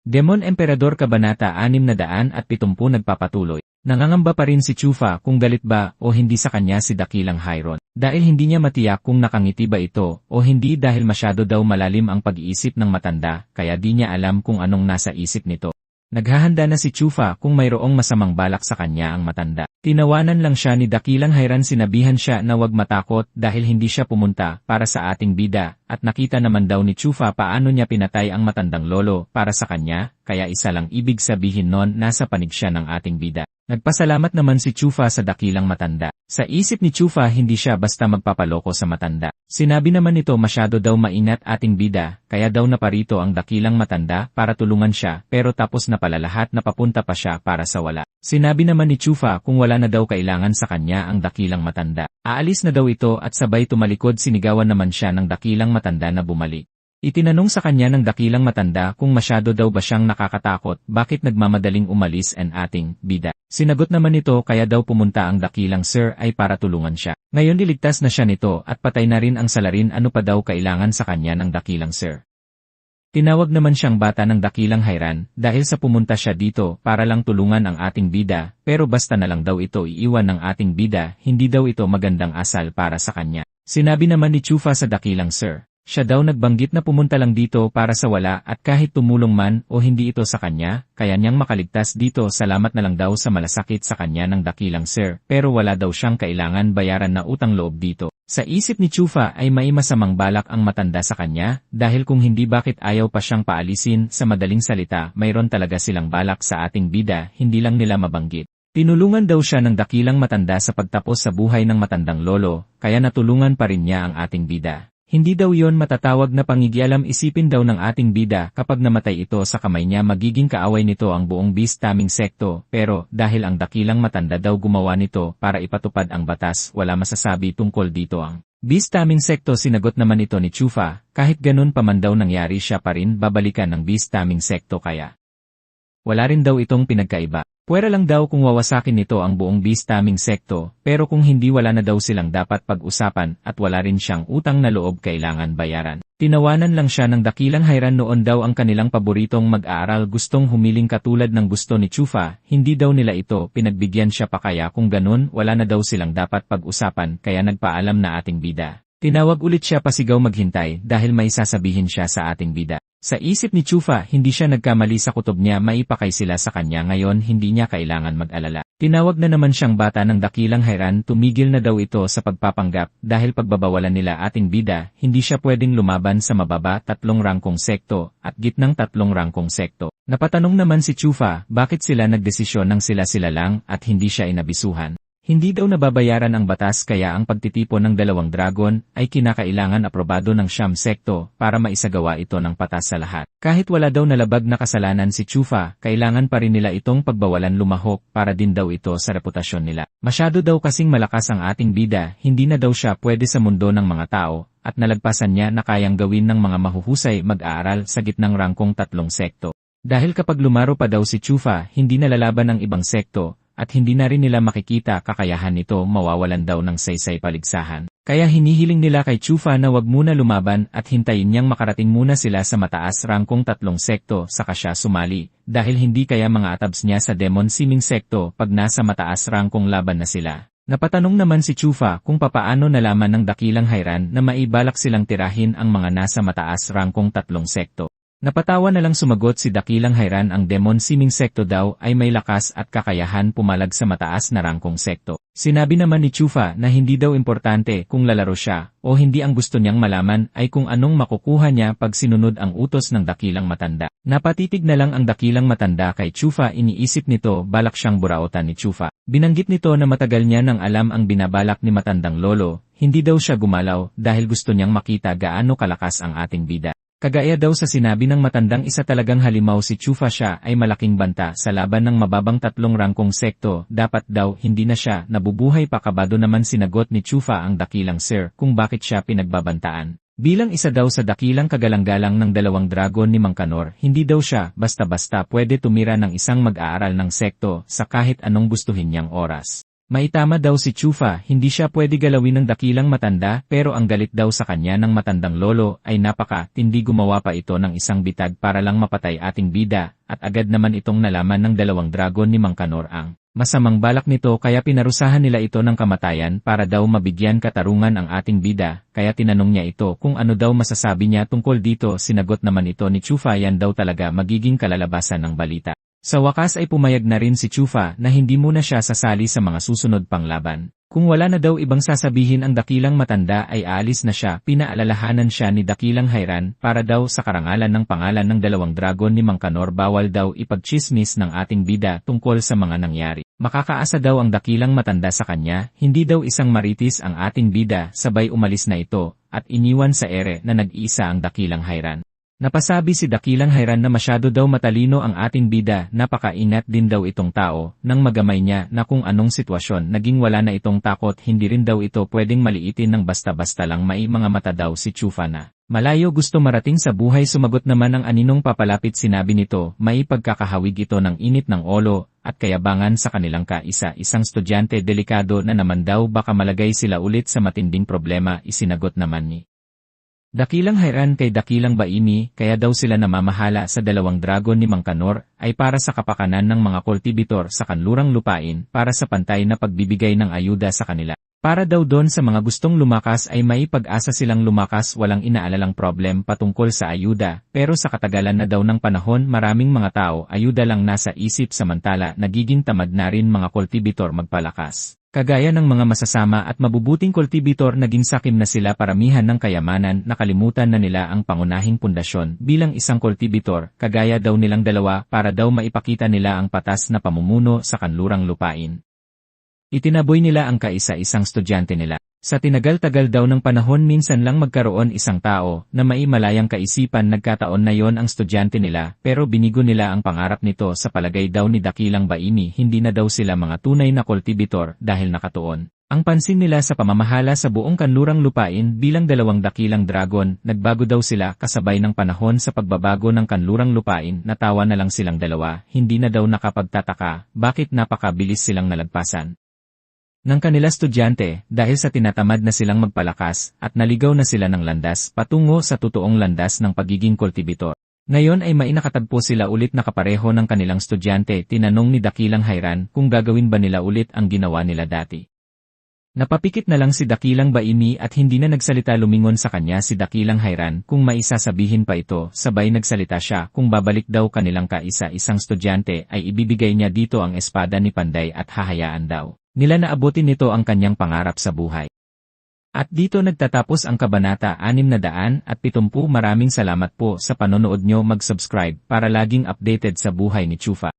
Demon Emperador Kabanata 670 nagpapatuloy. Nangangamba pa rin si Chufa kung galit ba o hindi sa kanya si Dakilang Hyron. Dahil hindi niya matiyak kung nakangiti ba ito o hindi dahil masyado daw malalim ang pag-iisip ng matanda kaya di niya alam kung anong nasa isip nito. Naghahanda na si Chufa kung mayroong masamang balak sa kanya ang matanda. Tinawanan lang siya ni Dakilang Hyron, sinabihan siya na wag matakot dahil hindi siya pumunta para sa ating bida at nakita naman daw ni Chufa paano niya pinatay ang matandang lolo para sa kanya kaya isa lang ibig sabihin nun nasa panig siya ng ating bida. Nagpasalamat naman si Chufa sa dakilang matanda. Sa isip ni Chufa hindi siya basta magpapaloko sa matanda. Sinabi naman nito masyado daw maingat ating bida, kaya daw naparito ang dakilang matanda para tulungan siya pero tapos na pala lahat na papunta pa siya para sa wala. Sinabi naman ni Chufa kung wala na daw kailangan sa kanya ang dakilang matanda. Aalis na daw ito at sabay tumalikod, sinigawan naman siya ng dakilang matanda na bumalik. Itinanong sa kanya ng dakilang matanda kung masyado daw ba siyang nakakatakot, bakit nagmamadaling umalis ang ating bida. Sinagot naman nito kaya daw pumunta ang dakilang sir ay para tulungan siya. Ngayon niligtas na siya nito at patay na rin ang salarin, ano pa daw kailangan sa kanya ng dakilang sir. Tinawag naman siyang bata ng dakilang Hyron dahil sa pumunta siya dito para lang tulungan ang ating bida pero basta na lang daw ito iiwan ng ating bida, hindi daw ito magandang asal para sa kanya. Sinabi naman ni Chufa sa dakilang sir. Siya daw nagbanggit na pumunta lang dito para sa wala at kahit tumulong man o hindi ito sa kanya, kaya niyang makaligtas dito, salamat na lang daw sa malasakit sa kanya ng dakilang sir, pero wala daw siyang kailangan bayaran na utang loob dito. Sa isip ni Chufa ay may masamang balak ang matanda sa kanya, dahil kung hindi bakit ayaw pa siyang paalisin, sa madaling salita mayroon talaga silang balak sa ating bida, hindi lang nila mabanggit. Tinulungan daw siya ng dakilang matanda sa pagtapos sa buhay ng matandang lolo, kaya natulungan pa rin niya ang ating bida. Hindi daw yon matatawag na pangigialam, isipin daw ng ating bida kapag namatay ito sa kamay niya magiging kaaway nito ang buong Beast Taming Sekto, pero dahil ang dakilang matanda daw gumawa nito para ipatupad ang batas, wala masasabi tungkol dito ang Beast Taming Sekto. Sinagot naman ito ni Chufa, kahit ganun pa man daw nangyari siya pa rin babalikan ng Beast Taming Sekto kaya wala rin daw itong pinagkaiba. Pwera lang daw kung wawasakin nito ang buong Beast Taming Sekto, pero kung hindi wala na daw silang dapat pag-usapan at wala rin siyang utang na loob kailangan bayaran. Tinawanan lang siya ng dakilang Hyron, noon daw ang kanilang paboritong mag-aaral, gustong humiling katulad ng gusto ni Chufa, hindi daw nila ito pinagbigyan siya pa kaya kung ganun wala na daw silang dapat pag-usapan kaya nagpaalam na ating bida. Tinawag ulit siya, pasigaw maghintay dahil may sasabihin siya sa ating bida. Sa isip ni Chufa, hindi siya nagkamali sa kutob niya, maipakay sila sa kanya ngayon, hindi niya kailangan mag-alala. Tinawag na naman siyang bata ng dakilang Hyron, tumigil na daw ito sa pagpapanggap dahil pagbabawalan nila ating bida, hindi siya pwedeng lumaban sa mababa 3 rangkong sekto at gitnang 3 rangkong sekto. Napatanong naman si Chufa, bakit sila nagdesisyon ng sila-sila lang at hindi siya inabisuhan. Hindi daw nababayaran ang batas kaya ang pagtitipon ng 2 dragon ay kinakailangan aprobado ng 9 sekto para maisagawa ito ng patas sa lahat. Kahit wala daw nalabag na kasalanan si Chufa, kailangan pa rin nila itong pagbawalan lumahok para din daw ito sa reputasyon nila. Masyado daw kasing malakas ang ating bida, hindi na daw siya pwede sa mundo ng mga tao, at nalagpasan niya na kayang gawin ng mga mahuhusay mag-aaral sa gitnang rangkong 3 sekto. Dahil kapag lumaro pa daw si Chufa, hindi nalalaban ng ibang sekto, at hindi na rin nila makikita kakayahan nito, mawawalan daw ng saysay paligsahan. Kaya hinihiling nila kay Chufa na wag muna lumaban at hintayin niyang makarating muna sila sa mataas rangkong 3 sekto saka siya sumali, dahil hindi kaya mga atabs niya sa Demon Siming Sekto pag nasa mataas rangkong laban na sila. Napatanong naman si Chufa kung papaano nalaman ng dakilang Hyron na maibalak silang tirahin ang mga nasa mataas rangkong 3 sekto. Napatawa na lang sumagot si dakilang Hyron, ang Demon Siming Sekto daw ay may lakas at kakayahan pumalag sa mataas na rangkong sekto. Sinabi naman ni Chufa na hindi daw importante kung lalaro siya o hindi, ang gusto niyang malaman ay kung anong makukuha niya pag sinunod ang utos ng dakilang matanda. Napatitig na lang ang dakilang matanda kay Chufa, iniisip nito balak siyang burautan ni Chufa. Binanggit nito na matagal niya nang alam ang binabalak ni matandang lolo, hindi daw siya gumalaw dahil gusto niyang makita gaano kalakas ang ating bida. Kagaya daw sa sinabi ng matandang isa talagang halimaw si Chufa, siya ay malaking banta sa laban ng mababang 3 rangkong sekto, dapat daw hindi na siya nabubuhay pa. Kabado naman sinagot ni Chufa ang dakilang sir kung bakit siya pinagbabantaan. Bilang isa daw sa dakilang kagalang-galang ng 2 dragon ni Mang Kanor, hindi daw siya basta-basta pwede tumira ng isang mag-aaral ng sekto sa kahit anong gustuhin niyang oras. Maitama daw si Chufa, hindi siya pwede galawin ng dakilang matanda, pero ang galit daw sa kanya ng matandang lolo ay napaka-tindi, gumawa pa ito ng isang bitag para lang mapatay ating bida at agad naman itong nalaman ng dalawang dragon ni Mang Kanor ang masamang balak nito kaya pinarusahan nila ito ng kamatayan para daw mabigyan katarungan ang ating bida, kaya tinanong niya ito kung ano daw masasabi niya tungkol dito. Sinagot naman ito ni Chufa yan daw talaga magiging kalalabasan ng balita. Sa wakas ay pumayag na rin si Chufa na hindi muna siya sasali sa mga susunod pang laban. Kung wala na daw ibang sasabihin ang dakilang matanda ay aalis na siya. Pinaalalahanan siya ni Dakilang Hayran para daw sa karangalan ng pangalan ng dalawang dragon ni Mang Kanor bawal daw ipagchismis ng ating bida tungkol sa mga nangyari. Makakaasa daw ang dakilang matanda sa kanya, hindi daw isang maritis ang ating bida. Sabay umalis na ito at iniwan sa ere na nag-iisa ang Dakilang Hayran. Napasabi si Dakilang Hayran na masyado daw matalino ang ating bida, napakaingat din daw itong tao, nang magamay niya na kung anong sitwasyon naging wala na itong takot, hindi rin daw ito pwedeng maliitin ng basta-basta lang. May mga mata daw si Chufa na malayo gusto marating sa buhay. Sumagot naman ang aninong papalapit, sinabi nito may pagkakahawig ito ng init ng ulo at kayabangan sa kanilang kaisa-isang estudyante, delikado na naman daw baka malagay sila ulit sa matinding problema. Isinagot naman ni Dakilang Hayran kay Dakilang Baini, kaya daw sila namamahala sa dalawang dragon ni Mang Kanor ay para sa kapakanan ng mga kultibitor sa kanlurang lupain para sa pantay na pagbibigay ng ayuda sa kanila. Para daw doon sa mga gustong lumakas ay may pag-asa silang lumakas, walang inaalalang problem patungkol sa ayuda, pero sa katagalan na daw ng panahon maraming mga tao ayuda lang nasa isip, samantala nagiging tamad na rin mga kultibitor magpalakas. Kagaya ng mga masasama at mabubuting kultibitor, naging sakim na sila paramihan ng kayamanan, nakalimutan na nila ang pangunahing pundasyon bilang isang kultibitor, kagaya daw nilang dalawa para daw maipakita nila ang patas na pamumuno sa kanlurang lupain. Itinaboy nila ang kaisa-isang estudyante nila. Sa tinagal-tagal daw ng panahon minsan lang magkaroon isang tao na may malayang kaisipan, nagkataon na yon ang estudyante nila, pero binigo nila ang pangarap nito. Sa palagay daw ni Dakilang Baini hindi na daw sila mga tunay na kultibitor dahil nakatuon ang pansin nila sa pamamahala sa buong kanlurang lupain bilang dalawang dakilang dragon. Nagbago daw sila kasabay ng panahon. Sa pagbabago ng kanlurang lupain natawa na lang silang dalawa, hindi na daw nakapagtataka bakit napakabilis silang nalagpasan ng kanila estudyante dahil sa tinatamad na silang magpalakas at naligaw na sila ng landas patungo sa totoong landas ng pagiging kultibitor. Ngayon ay mainakatagpo sila ulit na kapareho ng kanilang estudyante. Tinanong ni Dakilang Hayran kung gagawin ba nila ulit ang ginawa nila dati. Napapikit na lang si Dakilang Baini at hindi na nagsalita. Lumingon sa kanya si Dakilang Hayran kung maisasabihin pa ito, sabay nagsalita siya kung babalik daw kanilang kaisa-isang estudyante ay ibibigay niya dito ang espada ni Panday at hahayaan daw nila na abutin nito ang kanyang pangarap sa buhay. At dito nagtatapos ang Kabanata 670. Maraming salamat po sa panonood nyo. Mag-subscribe para laging updated sa buhay ni Chufa.